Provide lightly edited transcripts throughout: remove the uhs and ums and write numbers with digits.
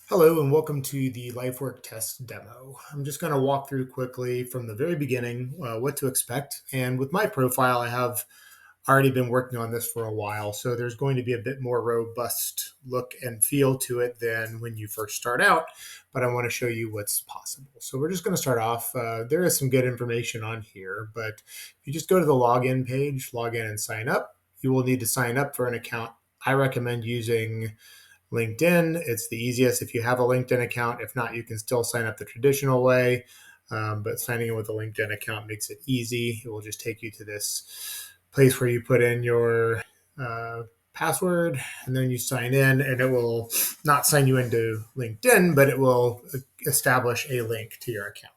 Hello and welcome to the Lifework test demo. I'm just going to walk through quickly from the very beginning what to expect. And with my profile, I have already been working on this for a while, so there's going to be a bit more robust look and feel to it than when you first start out, but I want to show you what's possible. So we're just going to start off. There is some good information on here, but if you just go to the login page, log in and sign up, you will need to sign up for an account. I recommend using LinkedIn. It's the easiest if you have a LinkedIn account. If not, you can still sign up the traditional way. But signing in with a LinkedIn account makes it easy. It will just take you to this place where you put in your uh, password and then you sign in, and it will not sign you into LinkedIn, but it will establish a link to your account.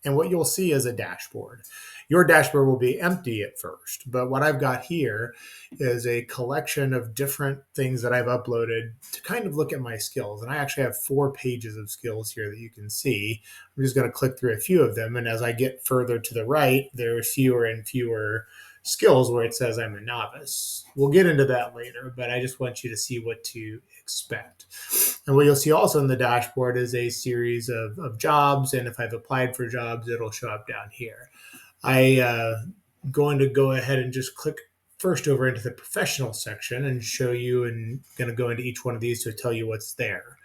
And what you'll see is a dashboard. Your dashboard will be empty at first, but what I've got here is a collection of different things that I've uploaded to kind of look at my skills. And I actually have 4 pages of skills here that you can see. I'm just going to click through a few of them. And as I get further to the right, there are fewer and fewer skills where it says I'm a novice. We'll get into that later, but I just want you to see what to expect. And what you'll see also in the dashboard is a series of jobs. And if I've applied for jobs, it'll show up down here. Going to go ahead and just click first over into the professional section and show you, and going to go into each one of these to tell you what's there.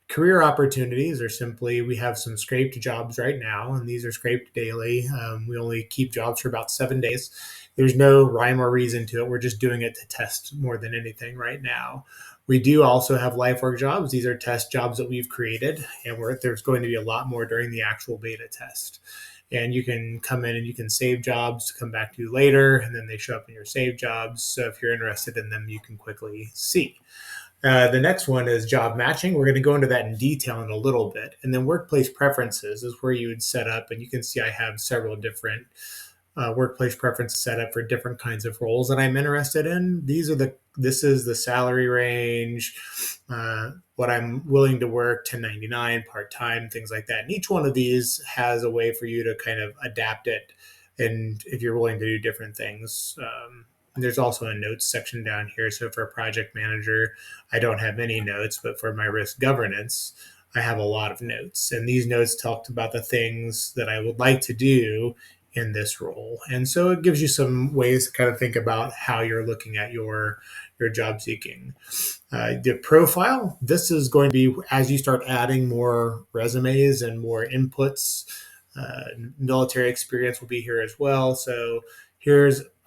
Career opportunities are simply, we have some scraped jobs right now, and these are scraped daily. We only keep jobs for about 7 days. There's no rhyme or reason to it. We're just doing it to test more than anything right now. We do also have Lifework jobs. These are test jobs that we've created, and there's going to be a lot more during the actual beta test. And you can come in and you can save jobs to come back to later, and then they show up in your saved jobs. So if you're interested in them, you can quickly see. The next one is job matching. We're going to go into that in detail in a little bit. And then workplace preferences is where you would set up, and you can see I have several different workplace preferences set up for different kinds of roles that I'm interested in. This is the salary range, what I'm willing to work, 1099, part time, things like that. And each one of these has a way for you to kind of adapt it, and if you're willing to do different things. There's also a notes section down here. So for a project manager, I don't have any notes, but for my risk governance, I have a lot of notes. And these notes talked about the things that I would like to do in this role. And so it gives you some ways to kind of think about how you're looking at your job seeking. The profile, this is going to be as you start adding more resumes and more inputs. Military experience will be here as well. So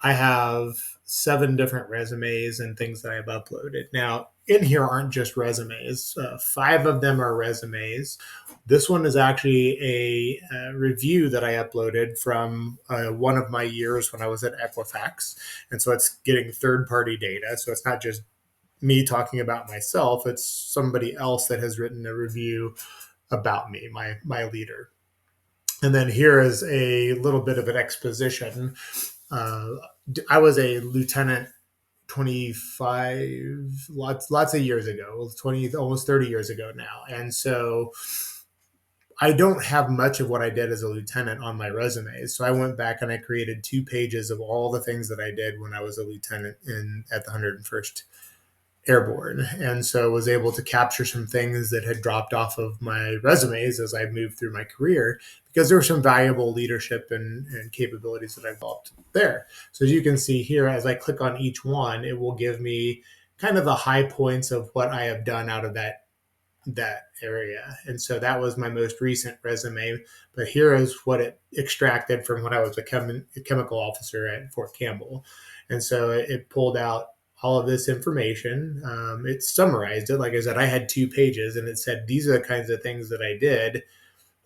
I have 7 different resumes and things that I've uploaded. Now, in here aren't just resumes. 5 of them are resumes. This one is actually a review that I uploaded from one of my years when I was at Equifax. And so it's getting third-party data. So it's not just me talking about myself. It's somebody else that has written a review about me, my leader. And then here is a little bit of an exposition. Uh, I was a lieutenant 25 lots of years ago, 20 almost 30 years ago now. And so I don't have much of what I did as a lieutenant on my resume. So I went back and I created 2 pages of all the things that I did when I was a lieutenant at the 101st Airborne. And so was able to capture some things that had dropped off of my resumes as I moved through my career, because there were some valuable leadership and capabilities that I developed there. So as you can see here, as I click on each one, it will give me kind of the high points of what I have done out of that area. And so that was my most recent resume. But here is what it extracted from when I was a chemical officer at Fort Campbell. And so it pulled out all of this information. It summarized it. Like I said, I had 2 pages, and it said these are the kinds of things that I did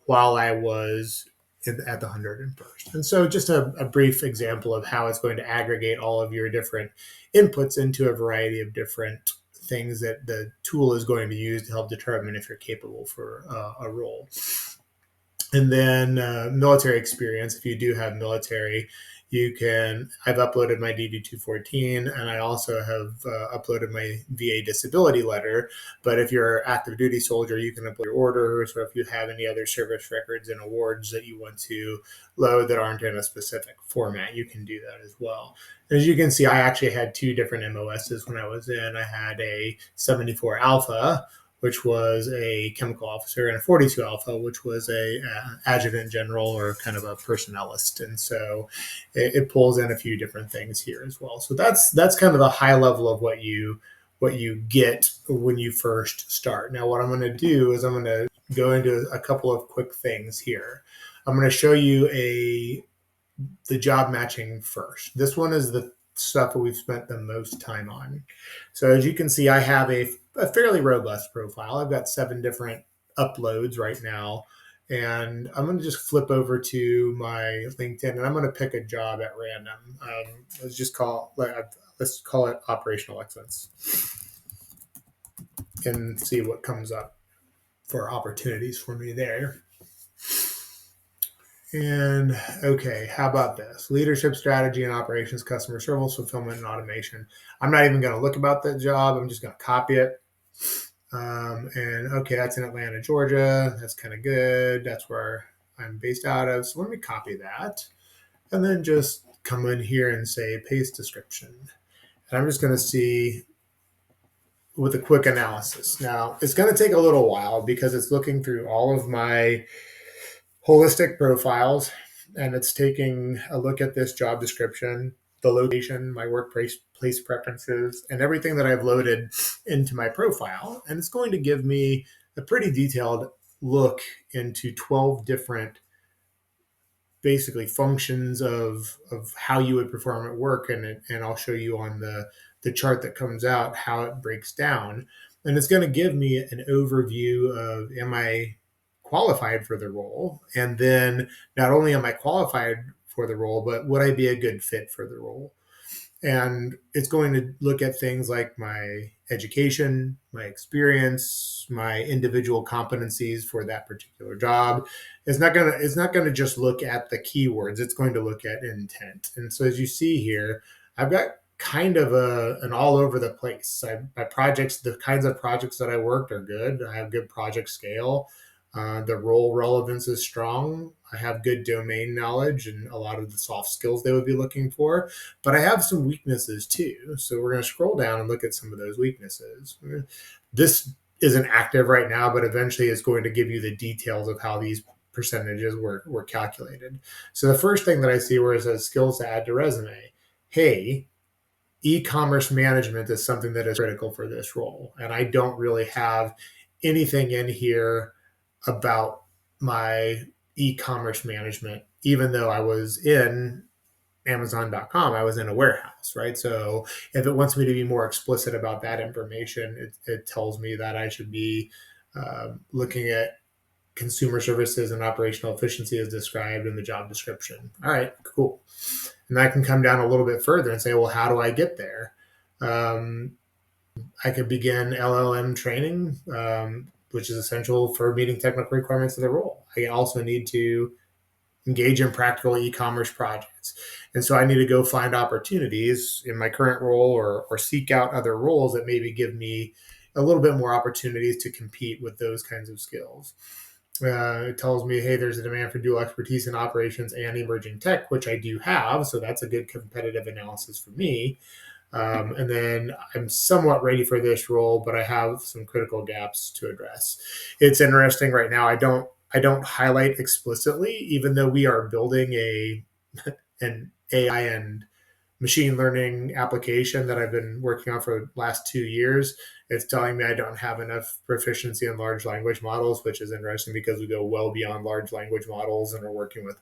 while I was at the 101st. And so just a brief example of how it's going to aggregate all of your different inputs into a variety of different things that the tool is going to use to help determine if you're capable for a role. And then military experience, if you do have military, I've uploaded my DD 214, and I also have uploaded my VA disability letter. But if you're an active duty soldier, you can upload your orders, or if you have any other service records and awards that you want to load that aren't in a specific format, you can do that as well. As you can see, I actually had 2 different MOSs when I was in. I had a 74 Alpha, which was a chemical officer, and a 42 Alpha, which was a adjutant general or kind of a personnelist. And so it pulls in a few different things here as well. So that's kind of the high level of what you get when you first start. Now, what I'm going to do is I'm going to go into a couple of quick things here. I'm going to show you the job matching first. This one is the stuff that we've spent the most time on. So as you can see, I have a fairly robust profile. I've got 7 different uploads right now. And I'm going to just flip over to my LinkedIn and I'm going to pick a job at random. Let's call it operational excellence and see what comes up for opportunities for me there. And okay, how about this? Leadership strategy and operations, customer service, fulfillment, and automation. I'm not even going to look about that job. I'm just going to copy it. And okay, that's in Atlanta, Georgia. That's kind of good. That's where I'm based out of. So let me copy that and then just come in here and say paste description. And I'm just going to see with a quick analysis. Now, it's going to take a little while because it's looking through all of my holistic profiles and it's taking a look at this job description, the location, my workplace preferences, and everything that I've loaded into my profile. And it's going to give me a pretty detailed look into 12 different basically functions of how you would perform at work. And I'll show you on the chart that comes out how it breaks down. And it's going to give me an overview of, am I qualified for the role? And then not only am I qualified for the role, but would I be a good fit for the role? And it's going to look at things like my education, my experience, my individual competencies for that particular job. It's not going to just look at the keywords. It's going to look at intent. And so as you see here, I've got kind of an all over the place. My projects, the kinds of projects that I worked are good. I have good project scale. The role relevance is strong. I have good domain knowledge and a lot of the soft skills they would be looking for, but I have some weaknesses too. So we're going to scroll down and look at some of those weaknesses. This isn't active right now, but eventually it's going to give you the details of how these percentages were calculated. So the first thing that I see where it says skills to add to resume. Hey, e-commerce management is something that is critical for this role. And I don't really have anything in here about my e-commerce management, even though I was in Amazon.com, I was in a warehouse, right? So if it wants me to be more explicit about that information, it tells me that I should be looking at consumer services and operational efficiency as described in the job description. All right, cool. And I can come down a little bit further and say, well, how do I get there? I could begin LLM training, which is essential for meeting technical requirements of the role. I also need to engage in practical e-commerce projects. And so I need to go find opportunities in my current role or seek out other roles that maybe give me a little bit more opportunities to compete with those kinds of skills. It tells me, hey, there's a demand for dual expertise in operations and emerging tech, which I do have. So that's a good competitive analysis for me. And then I'm somewhat ready for this role, but I have some critical gaps to address. It's interesting right now. I don't highlight explicitly, even though we are building an AI and machine learning application that I've been working on for the last 2 years. It's telling me I don't have enough proficiency in large language models, which is interesting because we go well beyond large language models and are working with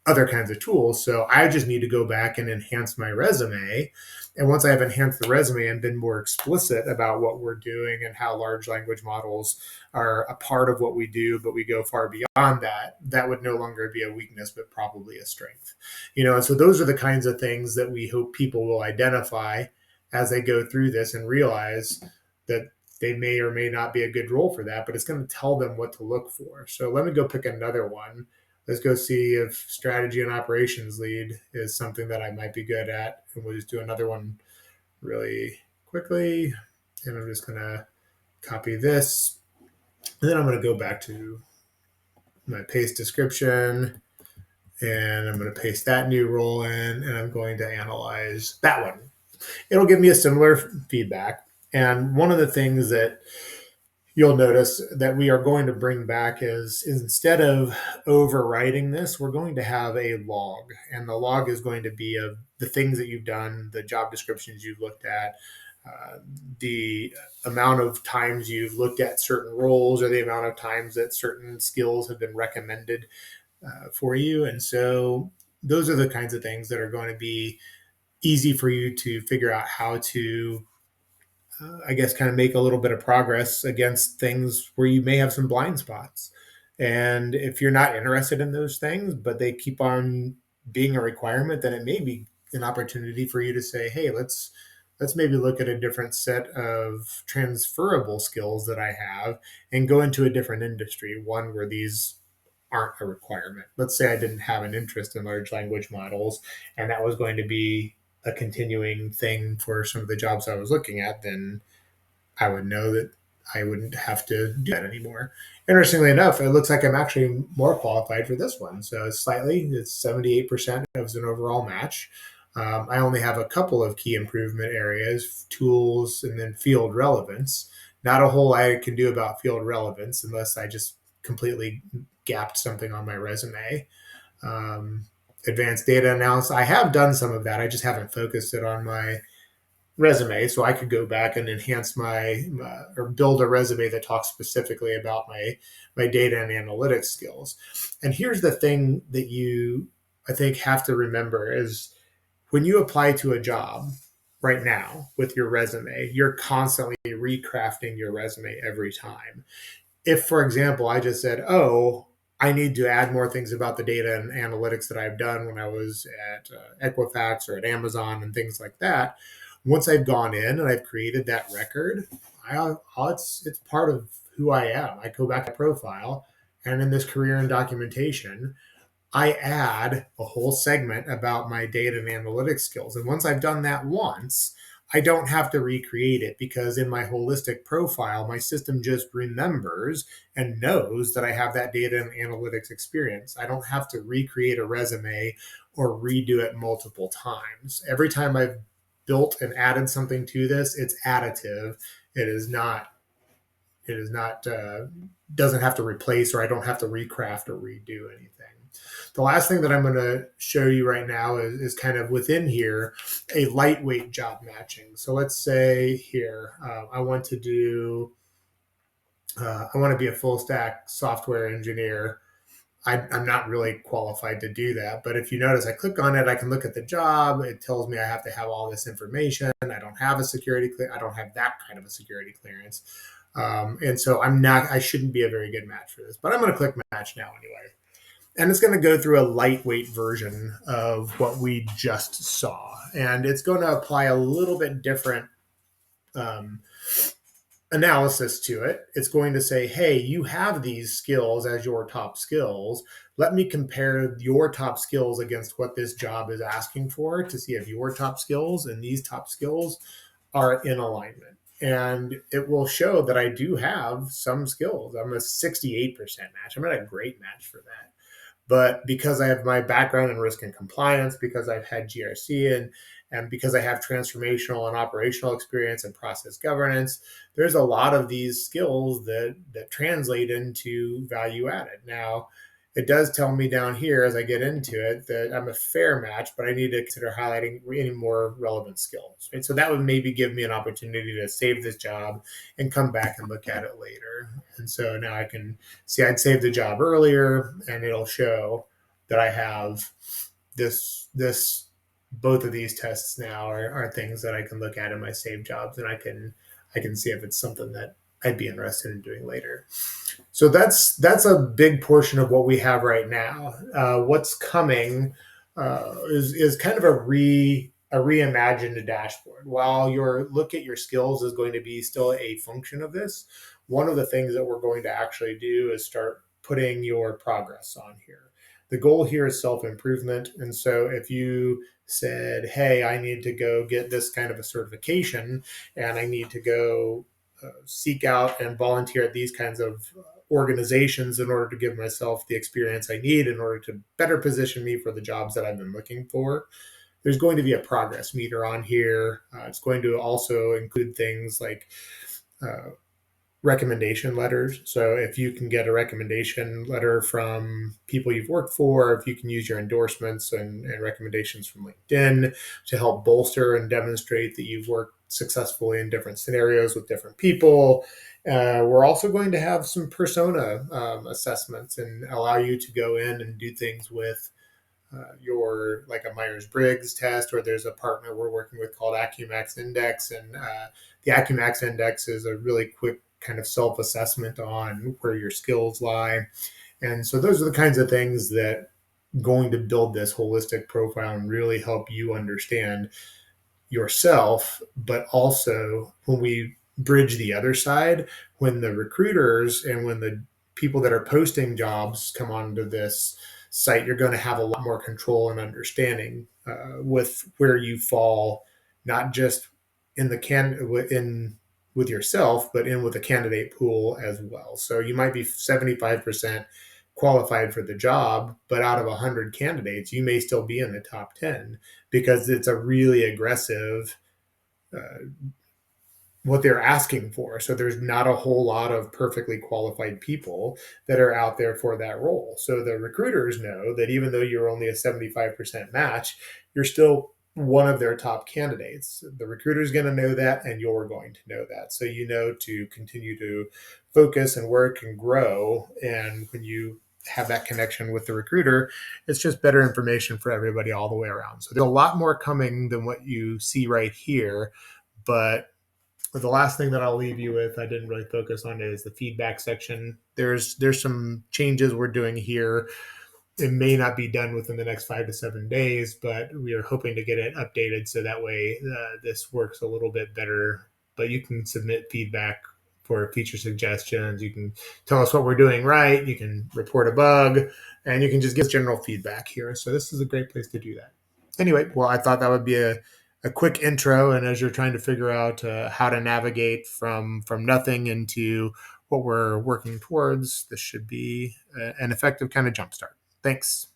other kinds of tools. So I just need to go back and enhance my resume. And once I have enhanced the resume and been more explicit about what we're doing and how large language models are a part of what we do, but we go far beyond that, that would no longer be a weakness, but probably a strength. And so those are the kinds of things that we hope people will identify as they go through this and realize that they may or may not be a good role for that, but it's going to tell them what to look for. So let me go pick another one. Let's go see if strategy and operations lead is something that I might be good at. And we'll just do another one really quickly. And I'm just going to copy this. And then I'm going to go back to my paste description. And I'm going to paste that new role in. And I'm going to analyze that one. It'll give me a similar feedback. And one of the things that you'll notice that we are going to bring back is instead of overwriting this, we're going to have a log. And the log is going to be of the things that you've done, the job descriptions you've looked at, uh, the amount of times you've looked at certain roles, or the amount of times that certain skills have been recommended for you. And so those are the kinds of things that are going to be easy for you to figure out how to, I guess, kind of make a little bit of progress against things where you may have some blind spots. And if you're not interested in those things, but they keep on being a requirement, then it may be an opportunity for you to say, hey, let's maybe look at a different set of transferable skills that I have and go into a different industry, one where these aren't a requirement. Let's say I didn't have an interest in large language models and that was going to be a continuing thing for some of the jobs I was looking at, then I would know that I wouldn't have to do that anymore. Interestingly enough, it looks like I'm actually more qualified for this one. So it's 78% as an overall match. I only have a couple of key improvement areas, tools, and then field relevance. Not a whole lot I can do about field relevance unless I just completely gapped something on my resume. Um, Advanced data analysis, I have done some of that. I just haven't focused it on my resume, so I could go back and enhance my or build a resume that talks specifically about my data and analytics skills. And here's the thing that you, I think, have to remember is when you apply to a job right now with your resume, you're constantly recrafting your resume every time. If, for example, I just said, oh, I need to add more things about the data and analytics that I've done when I was at Equifax or at Amazon and things like that. Once I've gone in and I've created that record, it's part of who I am. I go back to profile, and in this career and documentation, I add a whole segment about my data and analytics skills. And once I've done that once, I don't have to recreate it because in my holistic profile, my system just remembers and knows that I have that data and analytics experience. I don't have to recreate a resume or redo it multiple times. Every time I've built and added something to this, it's additive. It is not, it is not, doesn't have to replace, or I don't have to recraft or redo anything. The last thing that I'm going to show you right now is kind of within here, a lightweight job matching. So let's say here, I want to do, I want to be a full stack software engineer. I'm not really qualified to do that. But if you notice, I click on it, I can look at the job. It tells me I have to have all this information. I don't have a security clear. I don't have that kind of a security clearance. And so I shouldn't be a very good match for this, but I'm going to click match now anyway. And it's going to go through a lightweight version of what we just saw. And it's going to apply a little bit different um, analysis to it. It's going to say, hey, you have these skills as your top skills. Let me compare your top skills against what this job is asking for to see if your top skills and these top skills are in alignment. And it will show that I do have some skills. I'm a 68% match. I'm not a great match for that. But because I have my background in risk and compliance, because I've had GRC and because I have transformational and operational experience and process governance, there's a lot of these skills that translate into value added. Now, it does tell me down here as I get into it that I'm a fair match, but I need to consider highlighting any more relevant skills. And so that would maybe give me an opportunity to save this job and come back and look at it later. And so now I can see I'd saved the job earlier, and it'll show that I have this both of these tests now are things that I can look at in my saved jobs, and I can see if it's something that I'd be interested in doing later. So that's a big portion of what we have right now. What's coming is kind of a reimagined dashboard. While your look at your skills is going to be still a function of this, one of the things that we're going to actually do is start putting your progress on here. The goal here is self-improvement. And so if you said, hey, I need to go get this kind of a certification and I need to go seek out and volunteer at these kinds of organizations in order to give myself the experience I need in order to better position me for the jobs that I've been looking for, there's going to be a progress meter on here. It's going to also include things like recommendation letters. So if you can get a recommendation letter from people you've worked for, if you can use your endorsements and recommendations from LinkedIn to help bolster and demonstrate that you've worked successfully in different scenarios with different people. We're also going to have some persona assessments and allow you to go in and do things with your like a Myers-Briggs test, or there's a partner we're working with called Acumax Index, and the Acumax Index is a really quick kind of self-assessment on where your skills lie. And so those are the kinds of things that going to build this holistic profile and really help you understand yourself, but also when we bridge the other side, when the recruiters and when the people that are posting jobs come onto this site, you're going to have a lot more control and understanding with where you fall, not just in the in with yourself, but in with the candidate pool as well. So you might be 75% qualified for the job, but out of 100 candidates, you may still be in the top 10 because it's a really aggressive uh, what they're asking for. So there's not a whole lot of perfectly qualified people that are out there for that role. So the recruiters know that even though you're only a 75% match, you're still one of their top candidates. The recruiter's going to know that, and you're going to know that. So you know to continue to focus and work and grow. And when you have that connection with the recruiter, it's just better information for everybody all the way around. So there's a lot more coming than what you see right here. But the last thing that I'll leave you with, I didn't really focus on, is the feedback section. There's some changes we're doing here. It may not be done within the next 5 to 7 days, but we are hoping to get it updated so that way this works a little bit better. But you can submit feedback for feature suggestions. You can tell us what we're doing right. You can report a bug, and you can just give general feedback here. So this is a great place to do that. Anyway, well, I thought that would be a quick intro, and as you're trying to figure out how to navigate from nothing into what we're working towards, this should be an effective kind of jumpstart. Thanks.